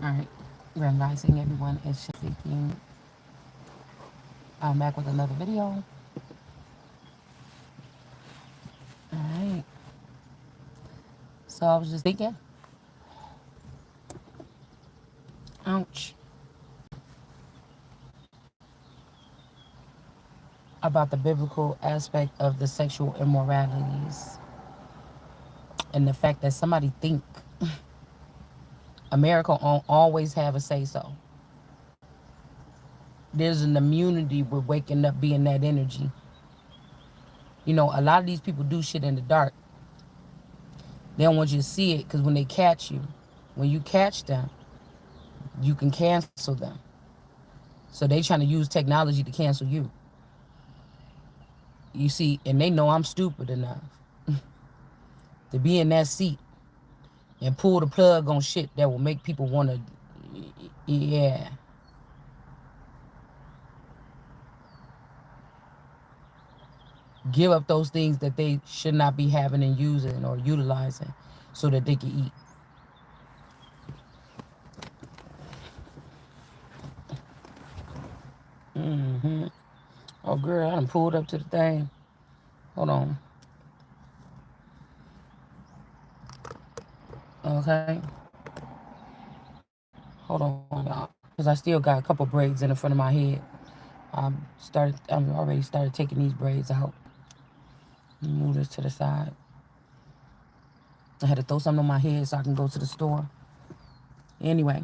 All right, Grand Rising, everyone. It's just speaking. I'm back with another video. All right. So I was just thinking, ouch, about the biblical aspect of the sexual immoralities and the fact that somebody think America won't always have a say so. There's an immunity with waking up being that energy. You know, a lot of these people do shit in the dark. They don't want you to see it because when they catch you, when you catch them, you can cancel them. So they trying to use technology to cancel you. You see, and they know I'm stupid enough to be in that seat and pull the plug on shit that will make people want to, yeah. Give up those things that they should not be having and using or utilizing so that they can eat. Oh, girl, I done pulled up to the thing. Hold on. Okay. Hold on, y'all. Because I still got a couple braids in the front of my head. I'm already started taking these braids out. Move this to the side. I had to throw something on my head so I can go to the store. Anyway,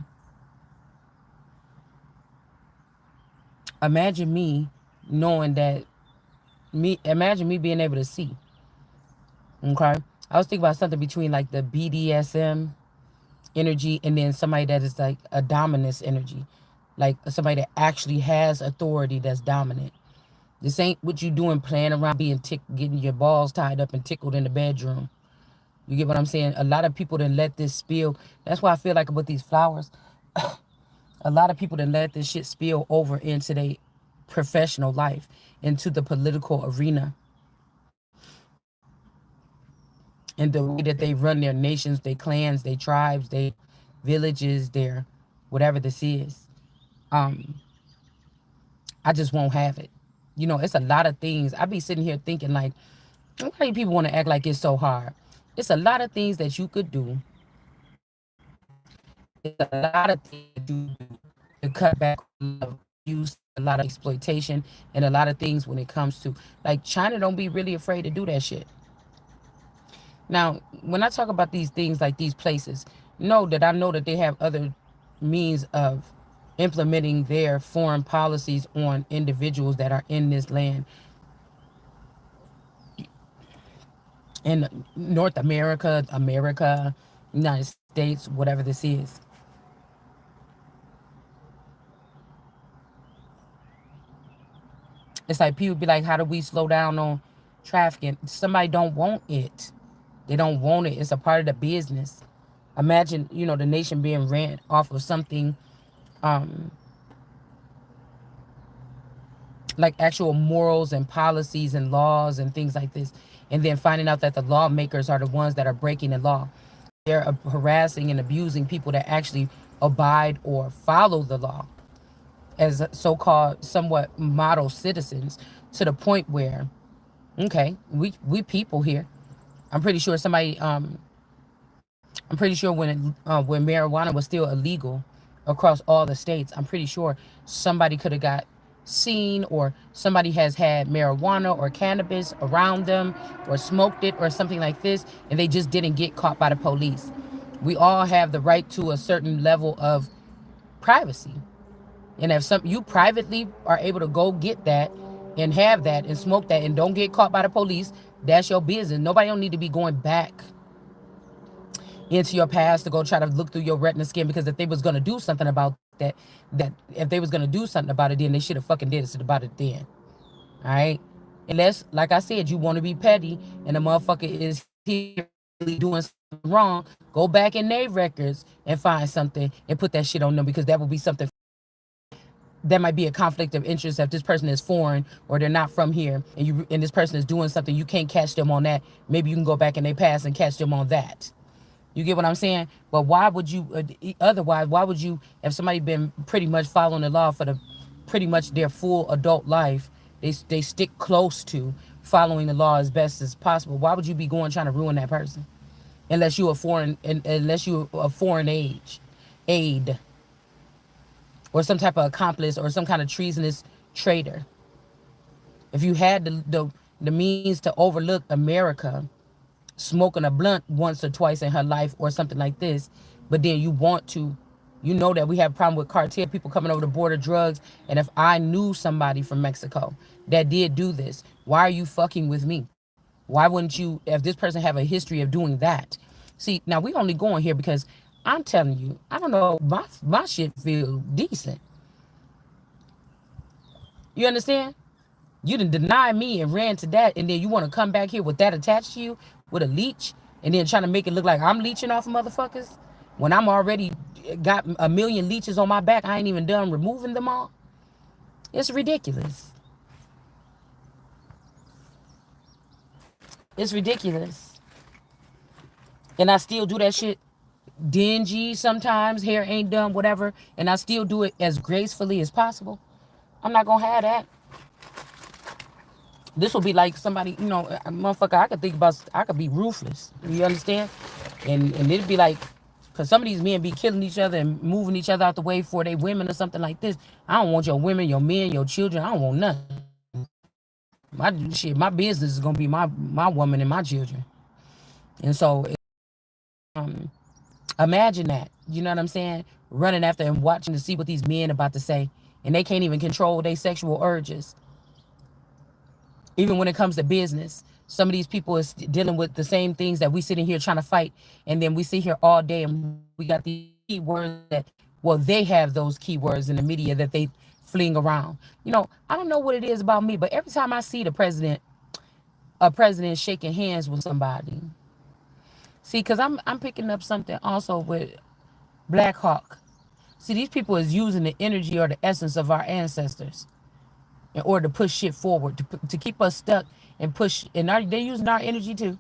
imagine me knowing that imagine me being able to see. Okay. I was thinking about something between like the BDSM energy and then somebody that is like a dominance energy. Like somebody that actually has authority that's dominant. This ain't what you doing playing around being getting your balls tied up and tickled in the bedroom. You get what I'm saying? A lot of people didn't let this spill. That's why I feel like about these flowers. A lot of people didn't let this shit spill over into their professional life, into the political arena, and the way that they run their nations, their clans, their tribes, their villages, their whatever this is. Um, I just won't have it. You know, it's a lot of things. I be sitting here thinking like, why do people want to act like it's so hard? It's a lot of things that you could do. It's a lot of things that you do to cut back on use, a lot of exploitation, and a lot of things when it comes to like China don't be really afraid to do that shit. Now, when I talk about these things like these places, I know that they have other means of implementing their foreign policies on individuals that are in this land in North America, United States, whatever this is. It's like people be like, how do we slow down on trafficking? Somebody don't want it. They don't want it. It's a part of the business. Imagine, the nation being ran off of something um, like actual morals and policies and laws and things like this. And then finding out that the lawmakers are the ones that are breaking the law. They're harassing and abusing people that actually abide or follow the law as so-called somewhat model citizens, to the point where, okay, we people here. I'm pretty sure I'm pretty sure when marijuana was still illegal across all the states, I'm pretty sure somebody could have got seen, or somebody has had marijuana or cannabis around them or smoked it or something like this, and they just didn't get caught by the police. We all have the right to a certain level of privacy. And if you privately are able to go get that and have that and smoke that and don't get caught by the police, that's your business. Nobody don't need to be going back into your past to go try to look through your retina skin, because if they was gonna do something about that if they was gonna do something about it, then they should have fucking did it about it then. All right. Unless, like I said, you want to be petty and the motherfucker is here really doing something wrong, go back in their records and find something and put that shit on them, because that would be something that might be a conflict of interest. If this person is foreign or they're not from here, and this person is doing something, you can't catch them on that. Maybe you can go back in their past and catch them on that. You get what I'm saying? But why would you, otherwise, why would you, if somebody been pretty much following the law for the pretty much their full adult life, they stick close to following the law as best as possible. Why would you be going trying to ruin that person? Unless you a foreign, unless you a foreign aid, or some type of accomplice or some kind of treasonous traitor. If you had the means to overlook America smoking a blunt once or twice in her life or something like this, but then you want to, you know that we have a problem with cartel people coming over the border, drugs, and if I knew somebody from Mexico that did do this, why are you fucking with me? Why wouldn't you, if this person have a history of doing that? See, now we only going here because I'm telling you, I don't know, my shit feel decent. You understand? You done deny me and ran to that, and then you want to come back here with that attached to you with a leech, and then trying to make it look like I'm leeching off of motherfuckers when I'm already got a million leeches on my back. I ain't even done removing them all. It's ridiculous. It's ridiculous. And I still do that shit dingy sometimes, hair ain't done, whatever, and I still do it as gracefully as possible. I'm not gonna have that. This will be like somebody, a motherfucker. I could think about. I could be ruthless. You understand? And it'd be like, cause some of these men be killing each other and moving each other out the way for their women or something like this. I don't want your women, your men, your children. I don't want nothing. My business is gonna be my woman and my children. And so, imagine that. You know what I'm saying? Running after and watching to see what these men about to say, and they can't even control their sexual urges. Even when it comes to business, some of these people is dealing with the same things that we sitting here trying to fight, and then we sit here all day and we got these keywords that, well, they have those keywords in the media that they fling around. I don't know what it is about me, but every time I see a president shaking hands with somebody, see, because I'm picking up something also with Black Hawk. See, these people is using the energy or the essence of our ancestors in order to push shit forward, to keep us stuck and push. And they're using our energy too,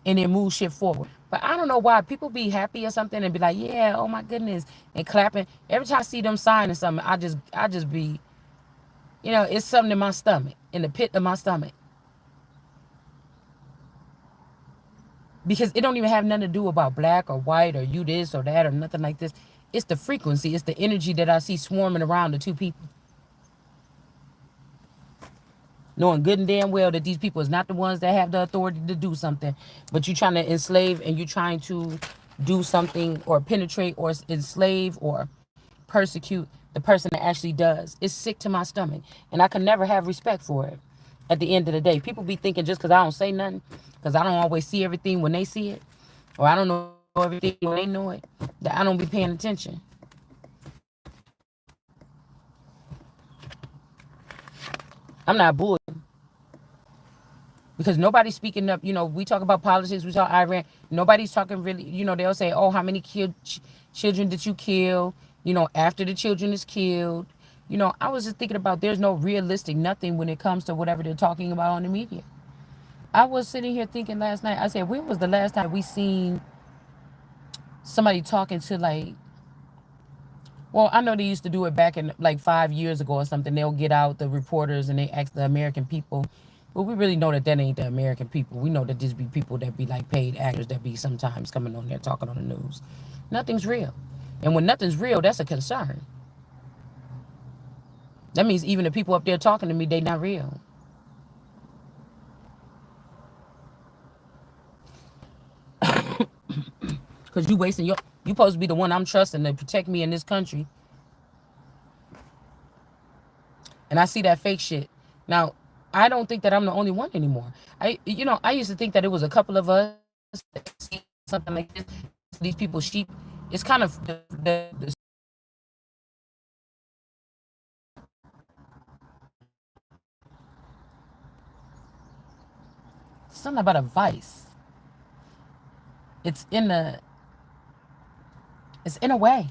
and then move shit forward. But I don't know why people be happy or something and be like, yeah, oh my goodness, and clapping. Every time I see them signing something, I just be, it's something in my stomach, in the pit of my stomach, because it don't even have nothing to do about black or white or you this or that or nothing like this. It's the frequency, it's the energy that I see swarming around the two people, knowing good and damn well that these people is not the ones that have the authority to do something, but you trying to enslave and you trying to do something or penetrate or enslave or persecute the person that actually does. It's sick to my stomach, and I can never have respect for it. At the end of the day, people be thinking just because I don't say nothing, because I don't always see everything when they see it, or I don't know everything when they know it, that I don't be paying attention. I'm not bullshitting. Because nobody's speaking up. We talk about politics, we talk Iran. Nobody's talking really. They'll say, "Oh, how many children did you kill?" After the children is killed. I was just thinking about there's no realistic nothing when it comes to whatever they're talking about on the media. I was sitting here thinking last night. I said, when was the last time we seen somebody talking to like? Well, I know they used to do it back in like 5 years ago or something. They'll get out the reporters and they ask the American people. But we really know that ain't the American people. We know that this be people that be like paid actors that be sometimes coming on there talking on the news. Nothing's real. And when nothing's real, that's a concern. That means even the people up there talking to me, they not real. Because you supposed to be the one I'm trusting to protect me in this country. And I see that fake shit. Now, I don't think that I'm the only one anymore. I used to think that it was a couple of us that see something like this. These people sheep. It's kind of something about a vice. It's in the. It's in a way.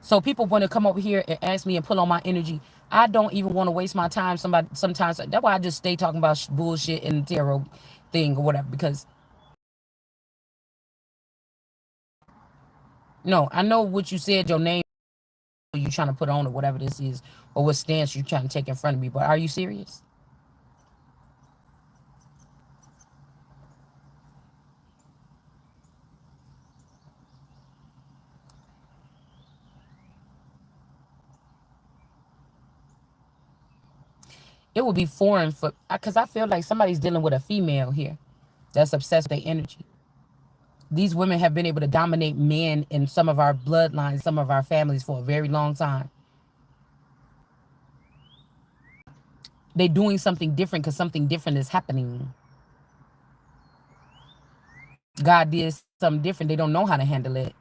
So people want to come over here and ask me and pull on my energy. I don't even want to waste my time. Sometimes that's why I just stay talking about bullshit and thing or whatever. Because no, I know what you said. Your name you trying to put on or whatever this is, or what stance you trying to take in front of me. But are you serious? It would be foreign for because I feel like somebody's dealing with a female here that's obsessed with their energy. These women have been able to dominate men in some of our bloodlines, some of our families for a very long time. They're doing something different because something different is happening. God did something different. They don't know how to handle it.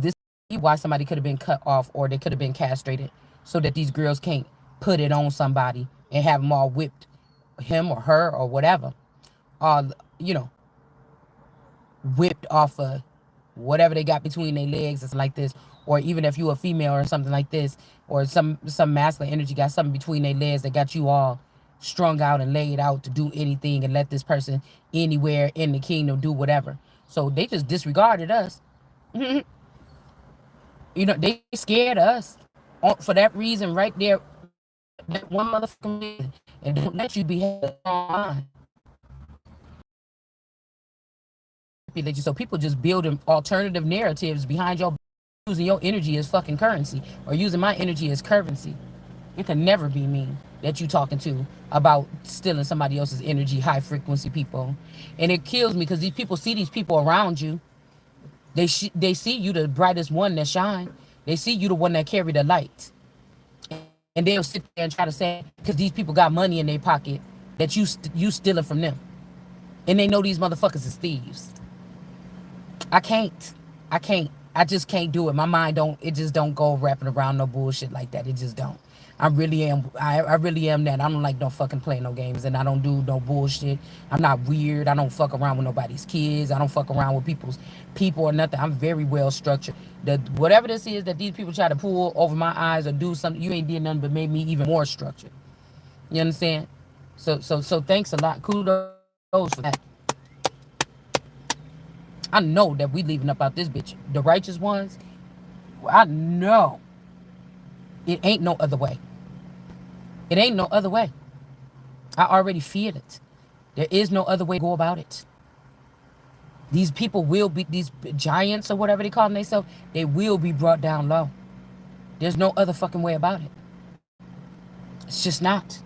This is why somebody could have been cut off or they could have been castrated so that these girls can't put it on somebody and have them all whipped, him or her or whatever. Uh, you know, whipped off of whatever they got between their legs or something like this, or even if you a female or something like this, or some masculine energy got something between their legs that got you all strung out and laid out to do anything and let this person anywhere in the kingdom do whatever. So they just disregarded us. They scared us for that reason right there. That one motherfucking reason, and don't let you be held on. So people just building alternative narratives behind your using your energy as fucking currency or using my energy as currency. It can never be me that you talking to about stealing somebody else's energy, high frequency people. And it kills me because these people see these people around you. They see you the brightest one that shine. They see you the one that carry the light. And they'll sit there and try to say, because these people got money in their pocket, that you stealing from them. And they know these motherfuckers is thieves. I can't. I can't. I just can't do it. My mind don't. It just don't go wrapping around no bullshit like that. It just don't. I really am. I really am that. I don't like no fucking play no games, and I don't do no bullshit. I'm not weird. I don't fuck around with nobody's kids. I don't fuck around with people's people or nothing. I'm very well structured. The whatever this is that these people try to pull over my eyes or do something, you ain't did nothing but made me even more structured. You understand? So thanks a lot. Kudos for that. I know that we leaving up out this bitch. The righteous ones, I know. It ain't no other way. It ain't no other way. I already feel it. There is no other way to go about it. These people will be, these giants or whatever they call themselves, they will be brought down low. There's no other fucking way about it. It's just not.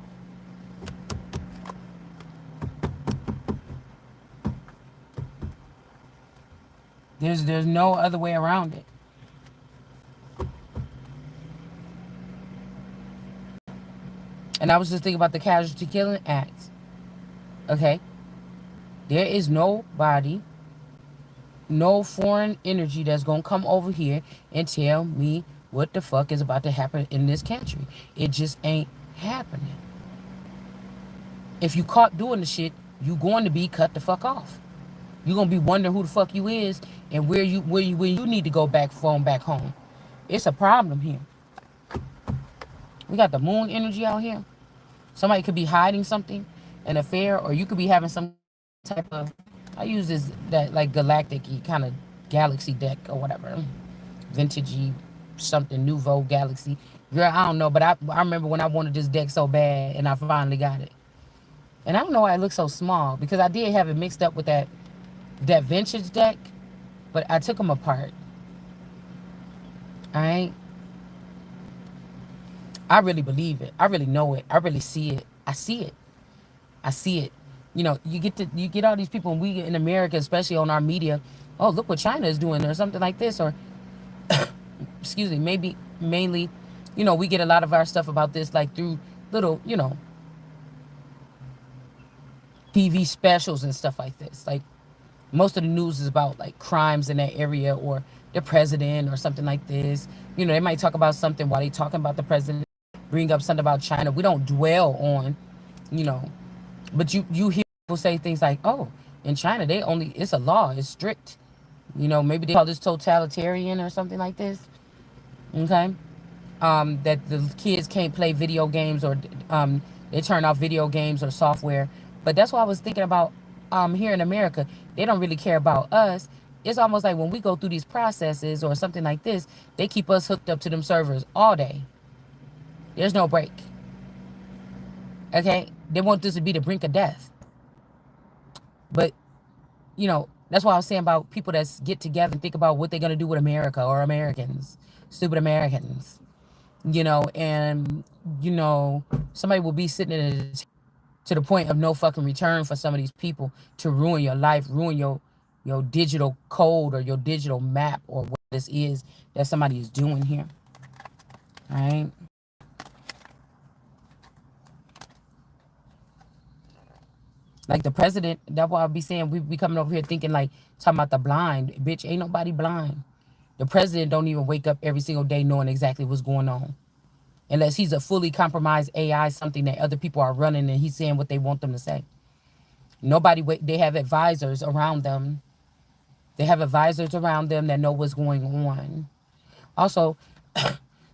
There's no other way around it. And I was just thinking about the Casualty Killing Act. Okay? There is nobody, no foreign energy that's going to come over here and tell me what the fuck is about to happen in this country. It just ain't happening. If you caught doing the shit, you going to be cut the fuck off. You're going to be wondering who the fuck you is and where you need to go back home. It's a problem here. We got the moon energy out here. Somebody could be hiding something, an affair, or you could be having some type of, I use this, that like galactic-y kind of galaxy deck or whatever. Vintagey something, nouveau galaxy. Girl, I don't know, but I remember when I wanted this deck so bad and I finally got it. And I don't know why it looks so small because I did have it mixed up with that vintage deck, but I took them apart. All right. I really believe it. I really know it. I really see it. I see it. I see it. You get all these people, and we in America, especially on our media, oh, look what China is doing or something like this, or excuse me, maybe mainly, we get a lot of our stuff about this like through little, TV specials and stuff like this. Like most of the news is about like crimes in that area or the president or something like this. They might talk about something while they talking about the president, bring up something about China. We don't dwell on, but you hear people say things like, oh, in China, it's a law, it's strict. Maybe they call this totalitarian or something like this. Okay. That the kids can't play video games or they turn off video games or software But that's why I was thinking about here in America, they don't really care about us. It's almost like when we go through these processes or something like this, they keep us hooked up to them servers all day. There's no break. Okay? They want this to be the brink of death. But, that's why I was saying about people that get together and think about what they're going to do with America or Americans. Stupid Americans. And, somebody will be sitting in a to the point of no fucking return for some of these people to ruin your life, ruin your digital code or your digital map or what this is that somebody is doing here. All right. Like the president, that's why I'll be saying we be coming over here thinking like talking about the blind. Bitch, ain't nobody blind. The president don't even wake up every single day knowing exactly what's going on. Unless he's a fully compromised AI, something that other people are running and he's saying what they want them to say. Nobody, they have advisors around them. They have advisors around them that know what's going on. Also,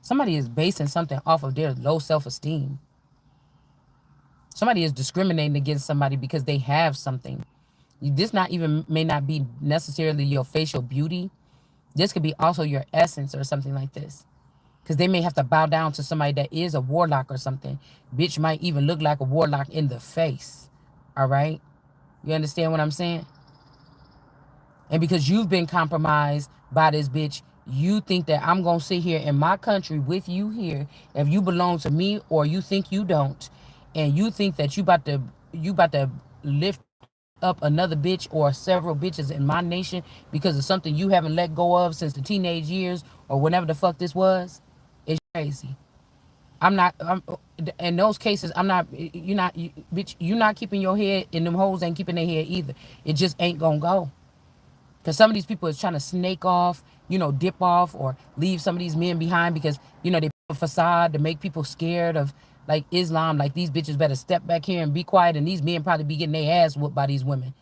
somebody is basing something off of their low self-esteem. Somebody is discriminating against somebody because they have something. This not even may not be necessarily your facial beauty. This could be also your essence or something like this. Because they may have to bow down to somebody that is a warlock or something. Bitch might even look like a warlock in the face. All right? You understand what I'm saying? And because you've been compromised by this bitch, you think that I'm going to sit here in my country with you here if you belong to me or you think you don't. And you think that you about to lift up another bitch or several bitches in my nation because of something you haven't let go of since the teenage years or whenever the fuck this was. It's crazy. In those cases, I'm not, bitch, you're not keeping your head, and them hoes ain't keeping their head either. It just ain't gonna go. Because some of these people is trying to snake off, dip off or leave some of these men behind because, they put a facade to make people scared of like Islam. Like these bitches better step back here and be quiet. And these men probably be getting their ass whooped by these women.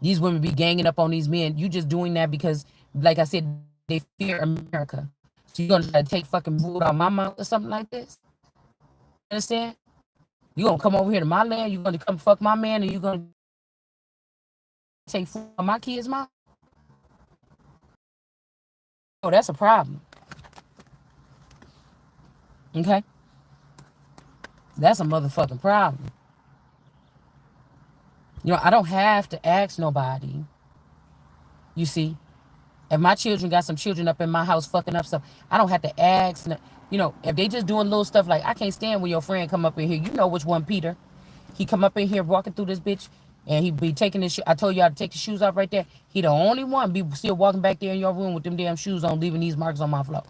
These women be ganging up on these men. You just doing that because, like I said, they fear America. So you gonna try to take fucking food out my mouth or something like this? You understand? You gonna come over here to my land, you gonna come fuck my man, and you gonna take food out my kids' mouth? Oh, that's a problem. Okay? That's a motherfucking problem. I don't have to ask nobody. You see? If my children got some children up in my house fucking up stuff, I don't have to ask. If they just doing little stuff like, I can't stand when your friend come up in here. You know which one, Peter. He come up in here walking through this bitch, and he be taking his I told y'all to take the shoes off right there. He the only one be still walking back there in your room with them damn shoes on, leaving these marks on my floor.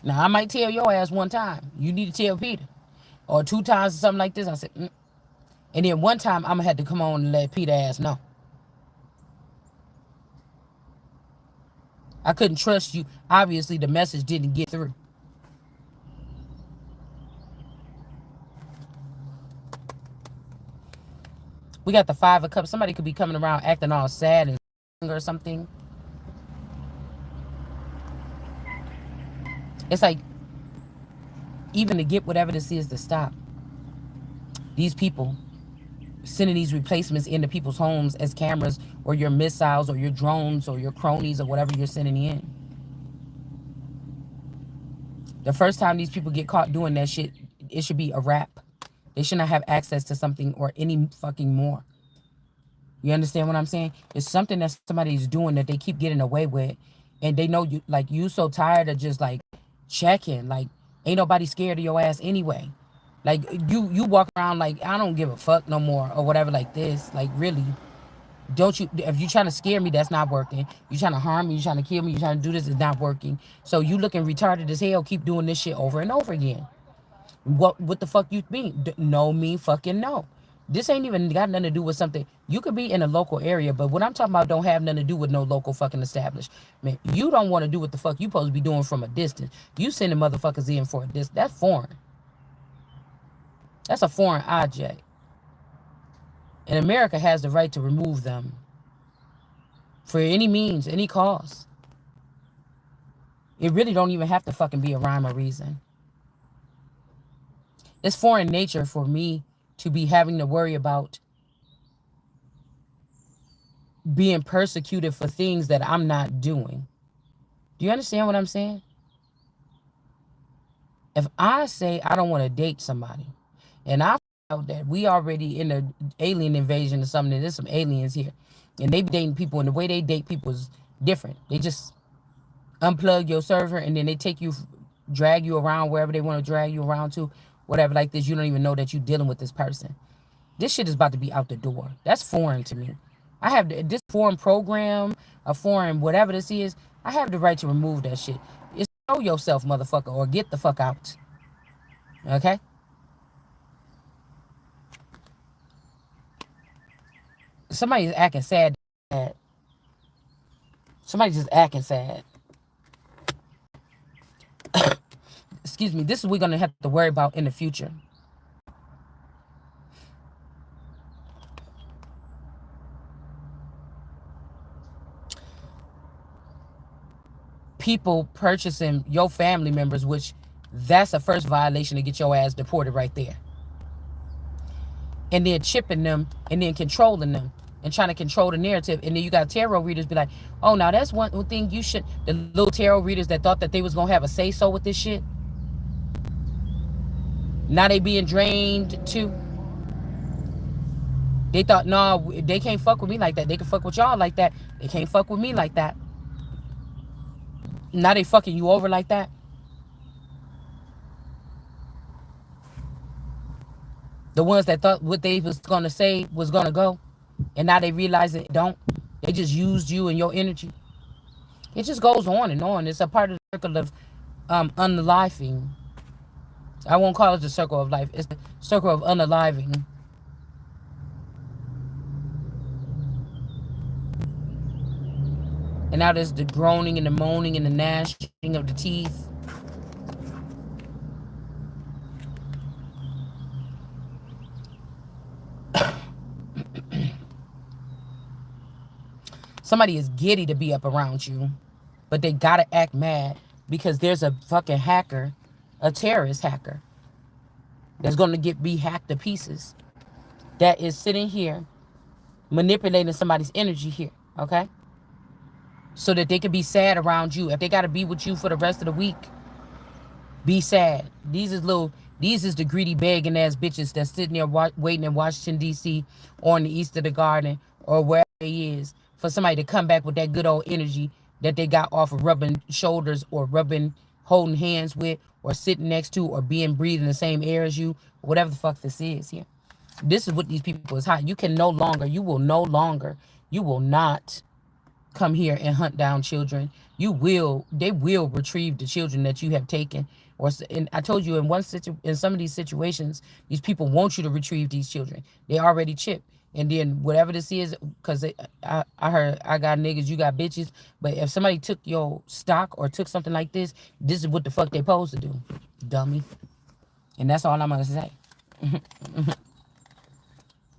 Now, I might tell your ass one time. You need to tell Peter. Or 2 times or something like this. I said, And then one time, I'm going to have to come on and let Peter ass know. I couldn't trust you. Obviously, the message didn't get through. We got the 5 of Cups. Somebody could be coming around acting all sad and or something. It's like, even to get whatever this is to stop, these people sending these replacements into people's homes as cameras or your missiles or your drones or your cronies or whatever you're sending in. The first time these people get caught doing that shit, it should be a wrap. They should not have access to something or any fucking more. You understand what I'm saying? It's something that somebody's doing that they keep getting away with. And they know you so tired of just like checking. Like, ain't nobody scared of your ass anyway. Like you walk around like, I don't give a fuck no more or whatever like this. Like, really. Don't you, if you trying to scare me, that's not working. You trying to harm me, you trying to kill me, you trying to do this, it's not working. So you looking retarded as hell, keep doing this shit over and over again. What the fuck you mean? No mean fucking no. This ain't even got nothing to do with something. You could be in a local area, but what I'm talking about don't have nothing to do with no local fucking establishment. You don't want to do what the fuck you supposed to be doing from a distance. You sending motherfuckers in for a distance. That's foreign. That's a foreign object. And America has the right to remove them for any means, any cause. It really don't even have to fucking be a rhyme or reason. It's foreign nature for me to be having to worry about being persecuted for things that I'm not doing. Do you understand what I'm saying? If I say I don't want to date somebody and I find out that we already in an alien invasion or something, and there's some aliens here and they be dating people and the way they date people is different. They just unplug your server and then they take you, drag you around wherever they want to drag you around to, whatever like this. You don't even know that you're dealing with this person. This shit is about to be out the door. That's foreign to me. I have this foreign program, a foreign whatever this is. I have the right to remove that shit. It's show yourself, motherfucker, or get the fuck out. Okay? Somebody's acting sad. Somebody's just acting sad. Excuse me. This is what we're gonna have to worry about in the future. People purchasing your family members, which that's a first violation to get your ass deported right there. And then chipping them and then controlling them and trying to control the narrative. And then you got tarot readers be like, oh, now that's one thing you should, the little tarot readers that thought that they was going to have a say-so with this shit. Now they being drained too. They thought, no, they can't fuck with me like that. They can fuck with y'all like that. They can't fuck with me like that. Now they fucking you over like that. The ones that thought what they was going to say was going to go. And now they realize it don't. They just used you and your energy. It just goes on and on. It's a part of the circle of unaliving. I won't call it the circle of life. It's the circle of unaliving. And now there's the groaning and the moaning and the gnashing of the teeth. Somebody is giddy to be up around you, but they gotta act mad because there's a fucking hacker, a terrorist hacker, that's gonna be hacked to pieces, that is sitting here manipulating somebody's energy here, okay? So that they can be sad around you. If they gotta be with you for the rest of the week, be sad. These is the greedy begging ass bitches that's sitting there waiting in Washington D.C. or in the east of the garden or wherever it is for somebody to come back with that good old energy that they got off of rubbing shoulders or holding hands with or sitting next to or being breathing the same air as you, whatever the fuck this is here. This is what these people is hot. You will not come here and hunt down children. They will retrieve the children that you have taken. And I told you in some of these situations, these people want you to retrieve these children. They already chipped. And then whatever this is, because I heard I got niggas, you got bitches. But if somebody took your stock or took something like this is what the fuck they supposed to do, dummy. And that's all I'm gonna say.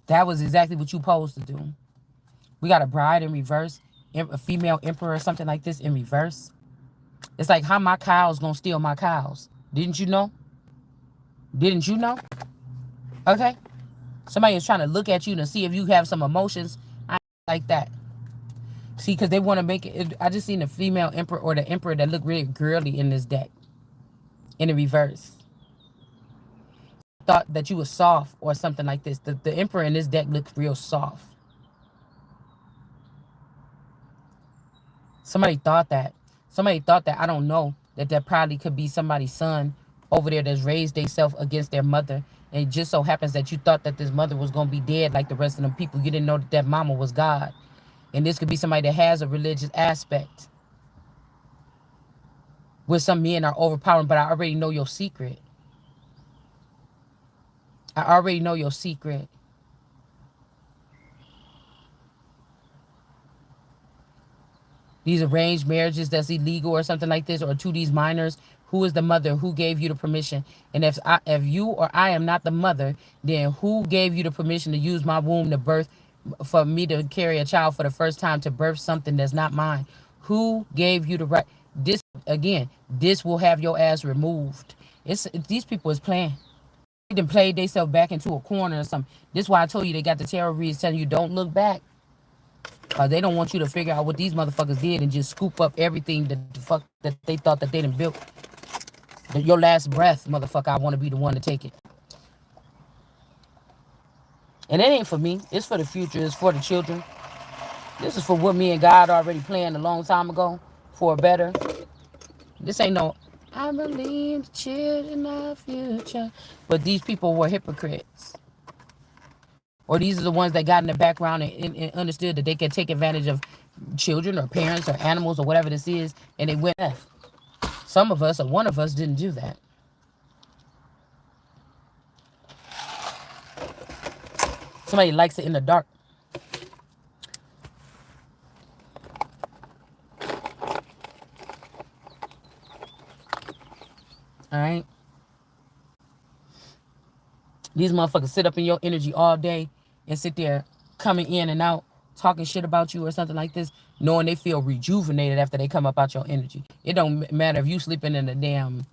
That was exactly what you supposed to do. We got a bride in reverse, a female emperor or something like this in reverse. It's like how my cows gonna steal my cows. Didn't you know? Didn't you know? Okay. Somebody is trying to look at you to see if you have some emotions. I ain't like that. See, because they want to make it. I just seen the female emperor or the emperor that looked really girly in this deck. In the reverse. Thought that you were soft or something like this. The emperor in this deck looked real soft. Somebody thought that. I don't know, that probably could be somebody's son over there that's raised themselves against their mother. And it just so happens that you thought that this mother was going to be dead like the rest of them people. You didn't know that mama was God. And this could be somebody that has a religious aspect. Where some men are overpowering, but I already know your secret. These arranged marriages that's illegal or something like this, or to these minors, who is the mother? Who gave you the permission? And if you or I am not the mother, then who gave you the permission to use my womb to birth, for me to carry a child for the first time, to birth something that's not mine? Who gave you the right? This will have your ass removed. These people is playing. done played themselves back into a corner or something. This is why I told you they got the tarot readers telling you don't look back. They don't want you to figure out what these motherfuckers did and just scoop up everything that the fuck that they thought that they done built. Your last breath, motherfucker, I want to be the one to take it. And it ain't for me. It's for the future. It's for the children. This is for what me and God already planned a long time ago for a better. This ain't no, I believe the children of future. But these people were hypocrites. Or these are the ones that got in the background and understood that they could take advantage of children or parents or animals or whatever this is, and they went left. Some of us, or one of us, didn't do that. Somebody likes it in the dark. All right? These motherfuckers sit up in your energy all day and sit there coming in and out, talking shit about you or something like this, knowing they feel rejuvenated after they come up out your energy. It don't matter if you sleeping in a damn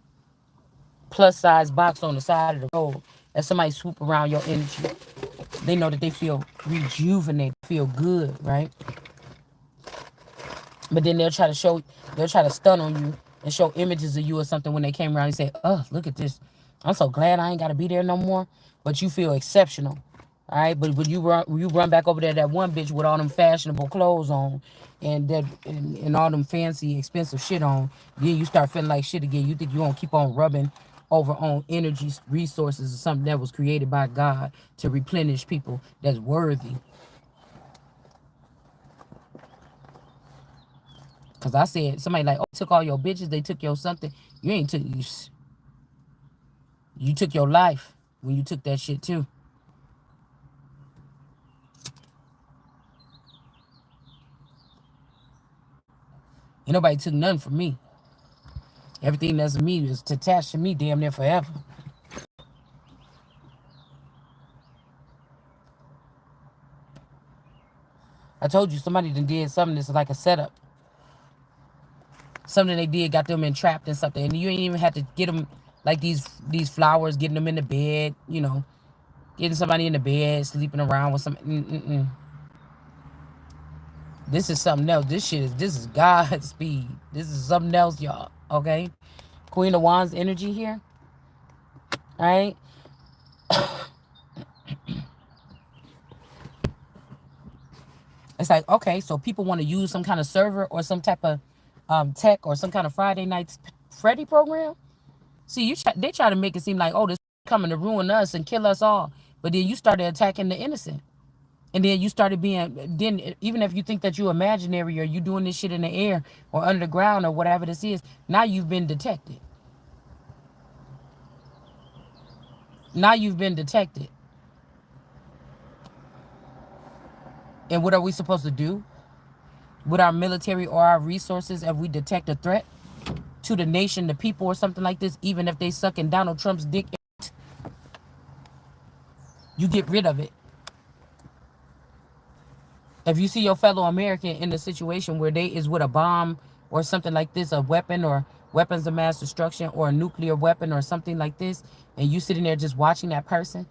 plus size box on the side of the road and somebody swoop around your energy. They know that they feel rejuvenated, feel good, right? But then they'll try to stun on you and show images of you or something when they came around and say, oh, look at this. I'm so glad I ain't got to be there no more. But you feel exceptional. All right. But when you run back over there, that one bitch with all them fashionable clothes on and all them fancy, expensive shit on, then you start feeling like shit again. You think you're going to keep on rubbing over on energy resources or something that was created by God to replenish people that's worthy. Because I said, somebody like, oh, took all your bitches, they took your something. You ain't took, you took your life when you took that shit too. Ain't nobody took nothing from me. Everything that's me is attached to me damn near forever. I told you somebody done did something that's like a setup. Something they did got them entrapped in something. And you ain't even have to get them like these flowers, getting them in the bed, getting somebody in the bed, sleeping around with some. This is something else. This is God's speed. This is something else, y'all. Okay? Queen of Wands energy here. All right? It's like, okay, so people want to use some kind of server or some type of tech or some kind of Friday night Freddy program. See, they try to make it seem like, oh, this coming to ruin us and kill us all. But then you started attacking the innocent. And then you started then even if you think that you're imaginary or you doing this shit in the air or underground or whatever this is, now you've been detected. Now you've been detected. And what are we supposed to do with our military or our resources if we detect a threat to the nation, the people, or something like this? Even if they suck in Donald Trump's dick, you get rid of it. If you see your fellow American in a situation where they is with a bomb or something like this, a weapon or weapons of mass destruction or a nuclear weapon or something like this, and you sitting there just watching that person,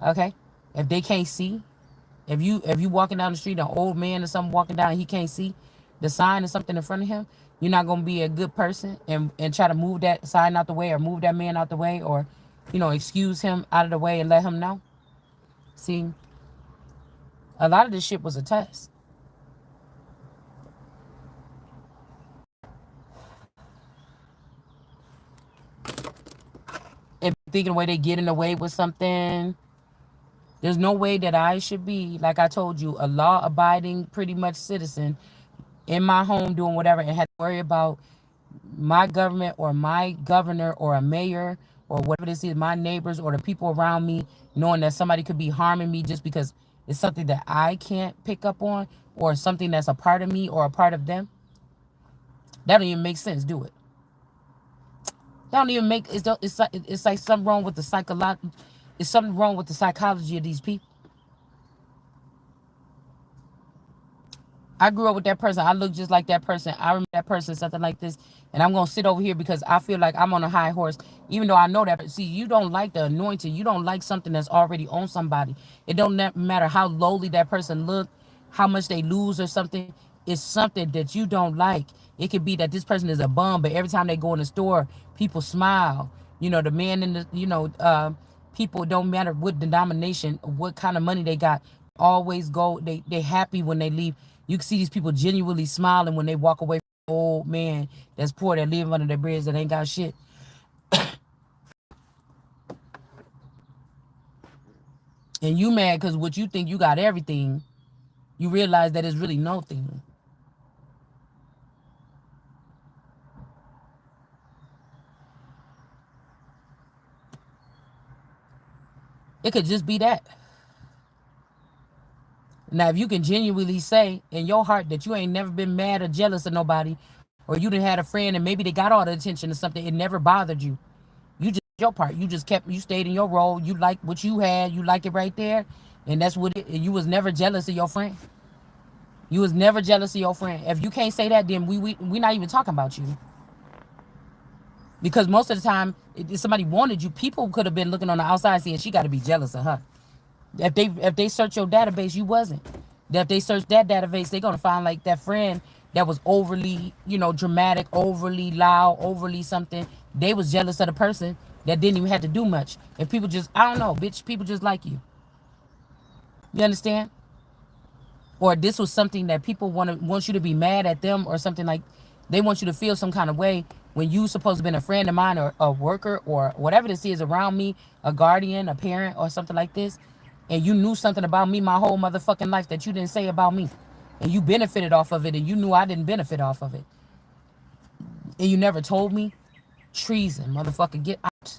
okay? If they can't see, if you walking down the street, an old man or something walking down, he can't see the sign or something in front of him, you're not gonna be a good person and try to move that sign out the way or move that man out the way or, excuse him out of the way and let him know. See, a lot of this shit was a test. And thinking the way they getting away with something. There's no way that I should be, like I told you, a law-abiding, pretty much citizen in my home doing whatever and have to worry about my government or my governor or a mayor or whatever this is, my neighbors or the people around me, knowing that somebody could be harming me just because it's something that I can't pick up on or something that's a part of me or a part of them. That don't even make sense, do it? That don't even make it's like something wrong with the psychology. It's something wrong with the psychology of these people. I grew up with that person. I look just like that person. I remember that person, something like this. And I'm going to sit over here because I feel like I'm on a high horse, even though I know that. See, you don't like the anointing. You don't like something that's already on somebody. It don't matter how lowly that person look, how much they lose or something. It's something that you don't like. It could be that this person is a bum, but every time they go in the store, people smile. You know, the man in the, people, don't matter what denomination, what kind of money they got, always go, they happy when they leave. You can see these people genuinely smiling when they walk away from an old man that's poor, that live under their bridge, that ain't got shit. And you mad because what you think you got everything, you realize that it's really nothing. It could just be that. Now, if you can genuinely say in your heart that you ain't never been mad or jealous of nobody, or you didn't had a friend and maybe they got all the attention or something, it never bothered you. You just did your part. You just kept. You stayed in your role. You liked what you had. You liked it right there, and that's what it. You was never jealous of your friend. You was never jealous of your friend. If you can't say that, then we not even talking about you. Because most of the time, if somebody wanted you, people could have been looking on the outside saying she got to be jealous of her. If they search your database, you wasn't. If they search that database, they're gonna find like that friend that was overly, dramatic, overly loud, overly something. They was jealous of the person that didn't even have to do much. And people just, I don't know, bitch, people just like you. You understand? Or this was something that people want you to be mad at them, or something like they want you to feel some kind of way when you supposed to been a friend of mine, or a worker, or whatever this is around me, a guardian, a parent, or something like this, and you knew something about me my whole motherfucking life that you didn't say about me, and you benefited off of it, and you knew I didn't benefit off of it, and you never told me. Treason, motherfucker, get out.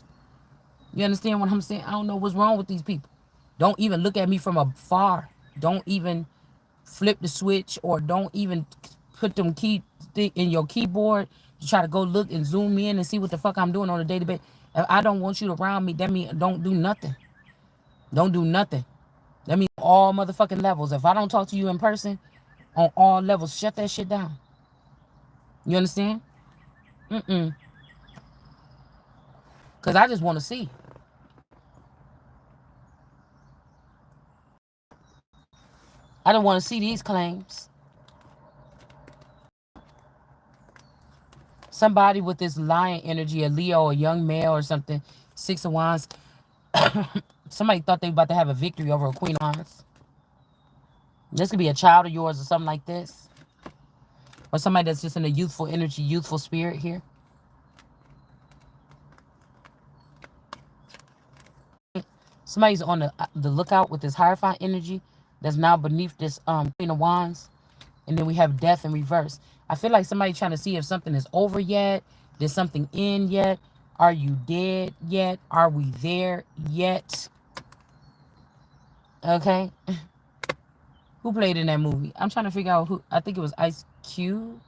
You understand what I'm saying? I don't know what's wrong with these people. Don't even look at me from afar. Don't even flip the switch, or don't even put them key in your keyboard to try to go look and zoom in and see what the fuck I'm doing on a day to day. If I don't want you around me, that means don't do nothing. Don't do nothing. That means all motherfucking levels. If I don't talk to you in person on all levels, shut that shit down. You understand? Mm-mm. Because I just want to see. I don't want to see these claims. Somebody with this lion energy, a Leo, a young male or something, Six of Wands. Somebody thought they were about to have a victory over a Queen of Wands. This could be a child of yours or something like this. Or somebody that's just in a youthful energy, youthful spirit here. Somebody's on the lookout with this Hierophant energy that's now beneath this Queen of Wands. And then we have death in reverse. I feel like somebody trying to see if something is over yet. Did something end yet? Are you dead yet? Are we there yet? Okay. Who played in that movie? I'm trying to figure out who. I think it was Ice Cube.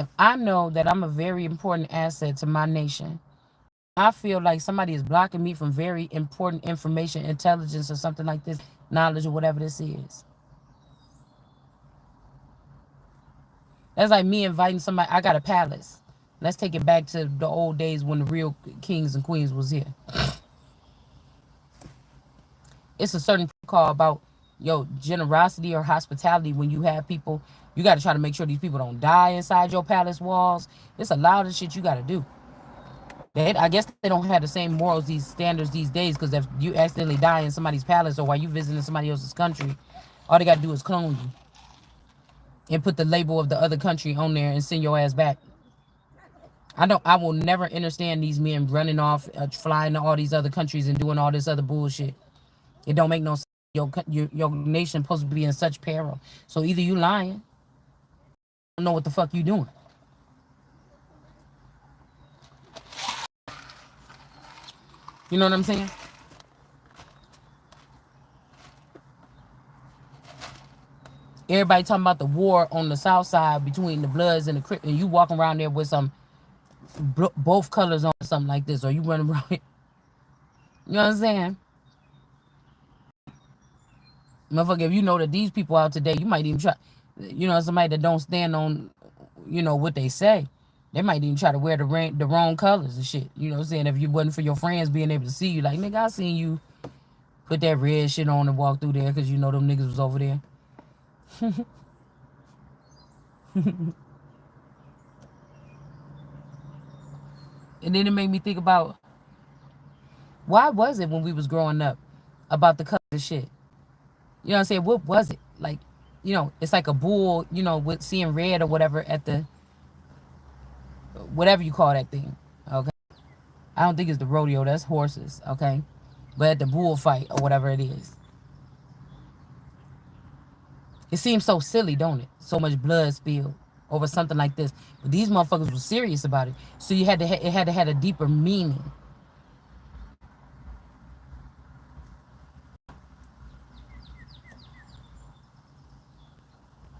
If I know that I'm a very important asset to my nation, I feel like somebody is blocking me from very important information, intelligence, or something like this, knowledge, or whatever this is. That's like me inviting somebody. I got a palace. Let's take it back to the old days when the real kings and queens was here. It's a certain call about generosity or hospitality. When you have people, you got to try to make sure these people don't die inside your palace walls. It's a lot of shit you got to do. I guess they don't have the same morals, these standards these days, because if you accidentally die in somebody's palace or while you visiting somebody else's country, all they got to do is clone you and put the label of the other country on there and send your ass back. I will never understand these men running off, flying to all these other countries and doing all this other bullshit. It don't make no sense. your nation supposed to be in such peril. So either you lying, don't know what the fuck you doing. You know what I'm saying? Everybody talking about the war on the south side between the Bloods and the Crips, and you walking around there with some both colors on, something like this, or you running around. You know what I'm saying? Motherfucker, if you know that these people out today, you might even try. You know, somebody that don't stand on, what they say, they might even try to wear the wrong colors and shit. You know what I'm saying? If you wasn't for your friends being able to see you, like, nigga, I seen you put that red shit on and walk through there because you know them niggas was over there. And then it made me think about, why was it when we was growing up about the color of shit? You know what I'm saying? What was it? Like, it's like a bull, with seeing red or whatever at the, whatever you call that thing. Okay. I don't think it's the rodeo, that's horses, okay? But at the bullfight or whatever it is. It seems so silly, don't it? So much blood spilled over something like this. But these motherfuckers were serious about it. So you had to it had to have a deeper meaning.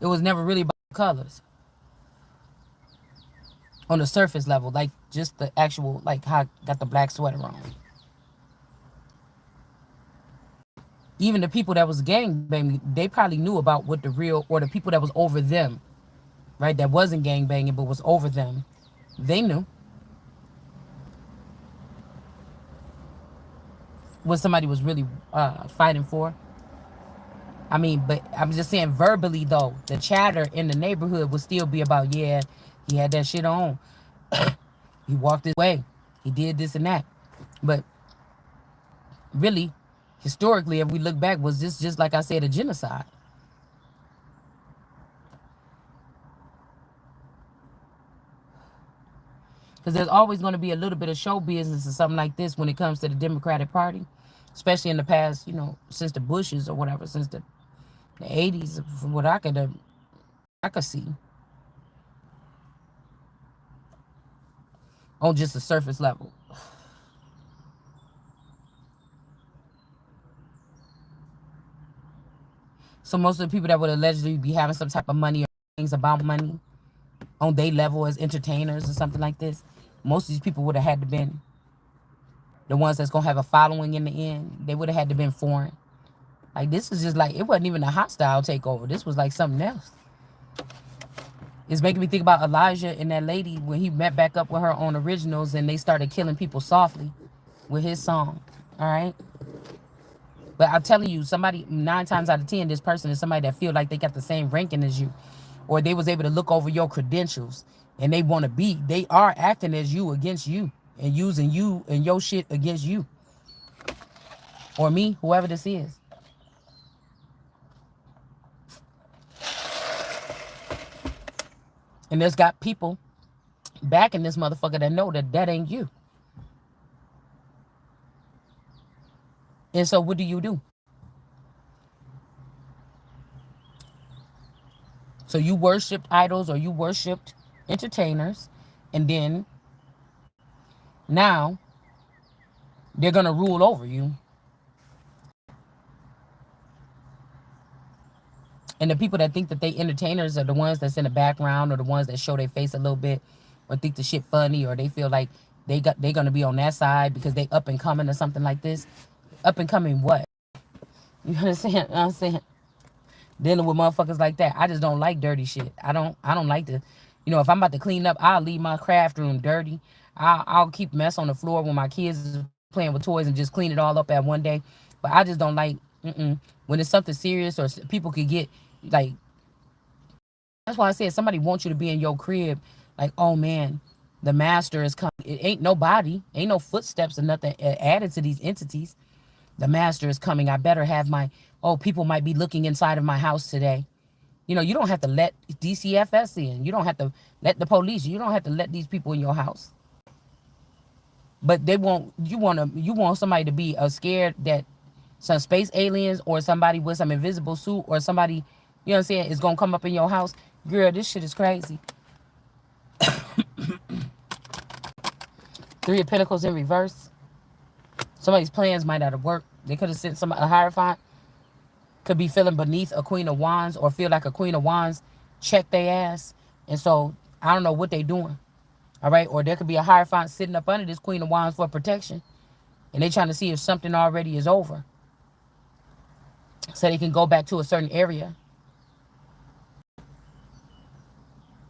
It was never really about colors on the surface level, like just the actual, like how I got the black sweater on. Even the people that was gang banging, they probably knew about what the real, or the people that was over them, right? That wasn't gang banging but was over them. They knew what somebody was really fighting for. I mean, but I'm just saying verbally though, the chatter in the neighborhood would still be about, yeah, he had that shit on. He walked this way. He did this and that. But really, historically, if we look back, was this just like I said, a genocide? Because there's always going to be a little bit of show business or something like this when it comes to the Democratic Party, especially in the past, since the Bushes or whatever, since the 80s, from what I could see on just the surface level. So most of the people that would allegedly be having some type of money or things about money on their level as entertainers or something like this, most of these people would have had to been the ones that's gonna have a following in the end. They would have had to been foreign. Like, this is just like, it wasn't even a hostile takeover. This was like something else. It's making me think about Elijah and that lady when he met back up with her on Originals and they started killing people softly with his song. All right. But I'm telling you, somebody 9 times out of 10, this person is somebody that feel like they got the same ranking as you, or they was able to look over your credentials and they want to be. They are acting as you against you and using you and your shit against you or me, whoever this is. And there's got people backing this motherfucker that know that that ain't you. And so what do? So you worshipped idols or you worshipped entertainers, and then now they're gonna rule over you. And the people that think that they entertainers are the ones that's in the background or the ones that show their face a little bit or think the shit funny or they feel like they're gonna be on that side because they up and coming or something like this. Up and coming what? You understand what I'm saying? Dealing with motherfuckers like that. I just don't like dirty shit. I don't like to, if I'm about to clean up, I'll leave my craft room dirty. I'll keep mess on the floor when my kids is playing with toys and just clean it all up at one day. But I just don't like when it's something serious or people could get like. That's why I said somebody wants you to be in your crib. Like, oh man, the master is coming. It ain't nobody, ain't no footsteps or nothing added to these entities. The master is coming. I better have people might be looking inside of my house today. You don't have to let DCFS in. You don't have to let the police. You don't have to let these people in your house. But they want somebody to be scared that some space aliens or somebody with some invisible suit or somebody, you know what I'm saying, is gonna come up in your house. Girl, this shit is crazy. Three of Pentacles in reverse. Somebody's plans might not have worked. They could have sent some a hierophant. Could be feeling beneath a Queen of Wands or feel like a Queen of Wands check their ass. And so I don't know what they doing. All right. Or there could be a hierophant sitting up under this Queen of Wands for protection. And they trying to see if something already is over. So they can go back to a certain area.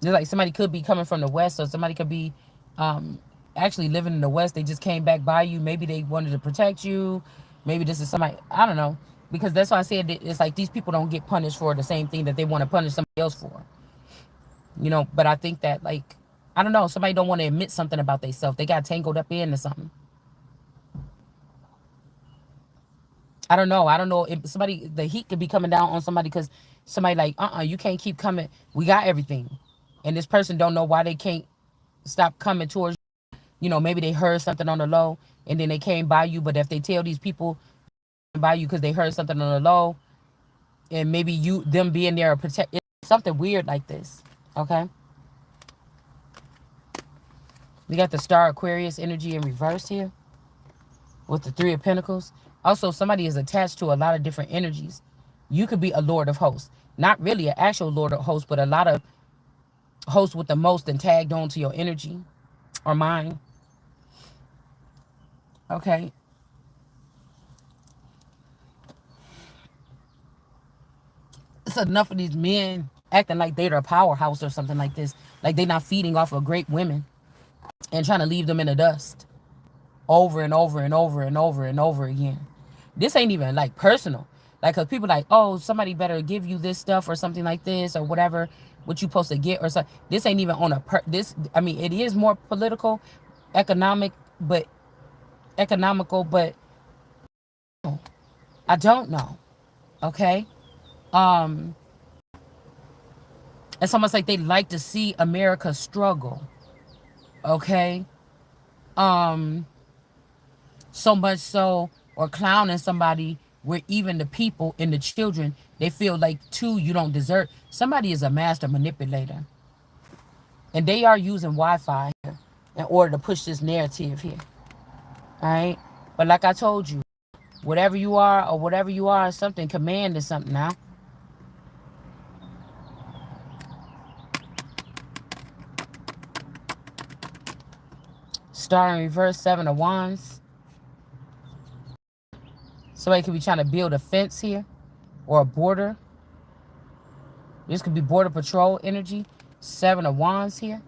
Just like somebody could be coming from the west, so somebody could be actually living in the west. They just came back by you. Maybe they wanted to protect you. Maybe this is somebody, I don't know. Because that's why I said that it's like these people don't get punished for the same thing that they want to punish somebody else for. You know, but I think that, like, I don't know, somebody don't want to admit something about themselves. They got tangled up into something. I don't know. I don't know if somebody, the heat could be coming down on somebody because somebody like, you can't keep coming. We got everything. And this person don't know why they can't stop coming towards you. You know, maybe they heard something on the low and then they came by you. But if they tell these people by you because they heard something on the low and maybe them being there protect, it's something weird like this. Okay. We got the Star Aquarius energy in reverse here with the Three of Pentacles. Also, somebody is attached to a lot of different energies. You could be a Lord of Hosts. Not really an actual Lord of Hosts, but a lot of hosts with the most and tagged on to your energy or mind. Okay. It's enough of these men acting like they're a powerhouse or something like this. Like they're not feeding off of great women and trying to leave them in the dust over and over and over and over and over again. This ain't even like personal. Like, cause people like, oh, somebody better give you this stuff or something like this or whatever, what you supposed to get or something. This ain't even on this. I mean, it is more political, economic, but economical, but I don't know. Okay. Um, it's almost like they like to see America struggle. Okay. Um, so much so, or clowning somebody where even the people and the children, they feel like too you don't deserve. Somebody is a master manipulator. And they are using Wi-Fi here in order to push this narrative here. All right. But like I told you, whatever you are or whatever you are, something commanding something now. Star in reverse, Seven of Wands. Somebody could be trying to build a fence here or a border. This could be border patrol energy. Seven of Wands here.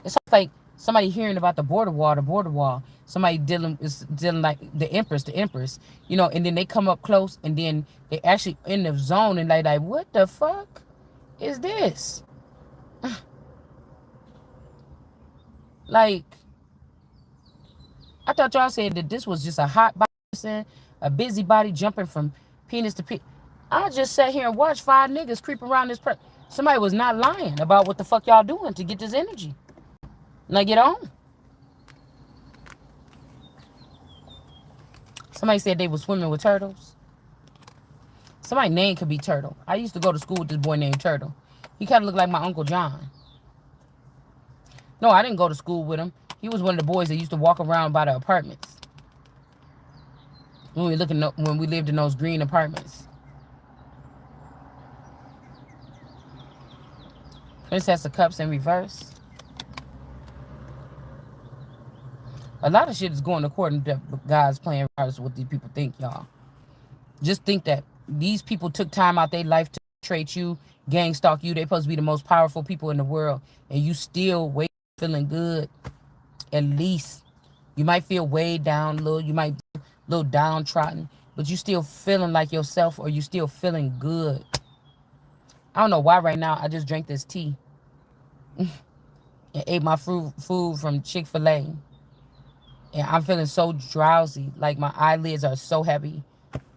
It's like somebody hearing about the border wall, Somebody dealing like the Empress, you know, and then they come up close and then they actually in the zone and like what the fuck is this? Like, I thought y'all said that this was just a hot person, a busybody jumping from penis to penis. I just sat here and watched five niggas creep around this person. Somebody was not lying about what the fuck y'all doing to get this energy. Now get on. Somebody said they were swimming with turtles. Somebody's name could be Turtle. I used to go to school with this boy named Turtle. He kind of looked like my Uncle John. No, I didn't go to school with him. He was one of the boys that used to walk around by the apartments. When we lived in those green apartments. Princess of Cups in reverse. A lot of shit is going according to God's plan, regardless of what these people think, y'all. Just think that these people took time out their life to trade you, gang stalk you. They're supposed to be the most powerful people in the world, and you still feeling good. At least you might feel weighed down a little. You might be a little downtrodden, but you still feeling like yourself, or you still feeling good. I don't know why right now I just drank this tea and ate my food from Chick-fil-A. And I'm feeling so drowsy. Like my eyelids are so heavy.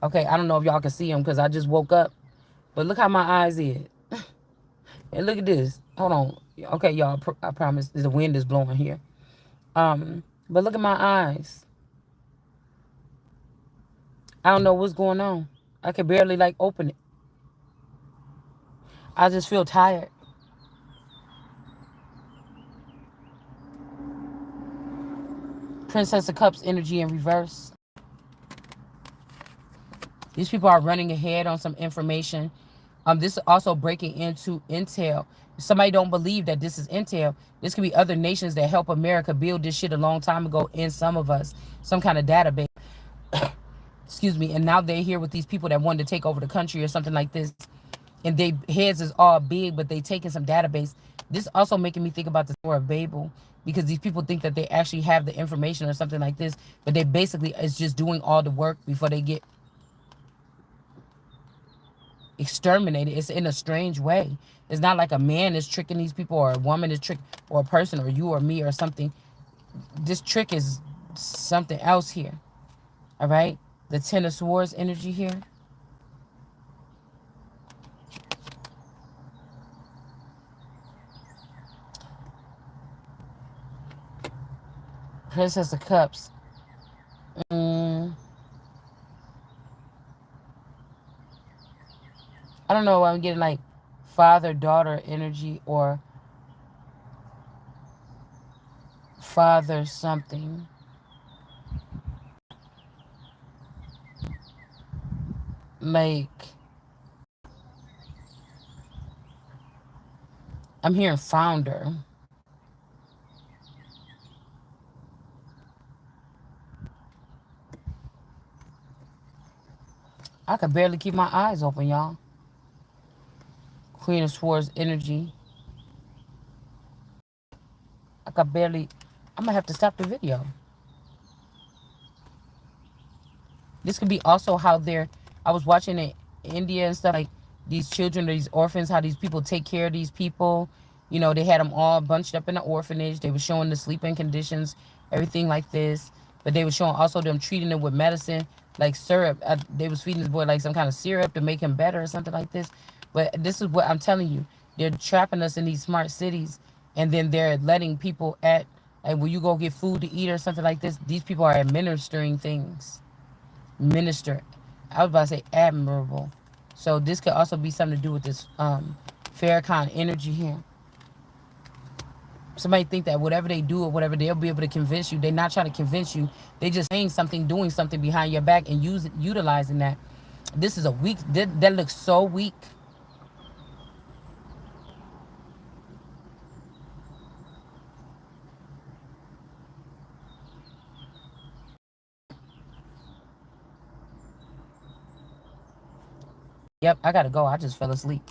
Okay, I don't know if y'all can see them because I just woke up. But look how my eyes is. And look at this. Hold on. Okay, y'all, I promise the wind is blowing here. But look at my eyes. I don't know what's going on. I could barely like open it. I just feel tired. Princess of Cups energy in reverse. These people are running ahead on some information. This is also breaking into intel. If somebody don't believe that this is intel, this could be other nations that help America build this shit a long time ago in some of us, some kind of database. Excuse me. And now they're here with these people that wanted to take over the country or something like this. And they heads is all big, but they taking some database. This also making me think about the Tower of Babel, because these people think that they actually have the information or something like this, but they basically is just doing all the work before they get exterminated. It's in a strange way. It's not like a man is tricking these people or a woman is trick or a person or you or me or something. This trick is something else here. All right. The Ten of Swords energy here. Princess of Cups. Mm, I don't know. I'm getting like father-daughter energy or father something. Like, I'm hearing founder. I could barely keep my eyes open, y'all. Queen of Swords energy. I could barely. I'm gonna have to stop the video. This could be also how they're. I was watching in India and stuff, like these children, these orphans, how these people take care of these people. You know, they had them all bunched up in the orphanage. They were showing the sleeping conditions, everything like this. But they were showing also them treating them with medicine, like syrup. They was feeding this boy like some kind of syrup to make him better or something like this. But this is what I'm telling you. They're trapping us in these smart cities, and then they're letting people at, like, when you go get food to eat or something like this, these people are administering things. Minister. I was about to say admirable. So this could also be something to do with this Farrakhan energy here. Somebody think that whatever they do or whatever, they'll be able to convince you. They're not trying to convince you. They just saying something, doing something behind your back and utilizing that. This is a weak. That looks so weak. Yep, I gotta go. I just fell asleep.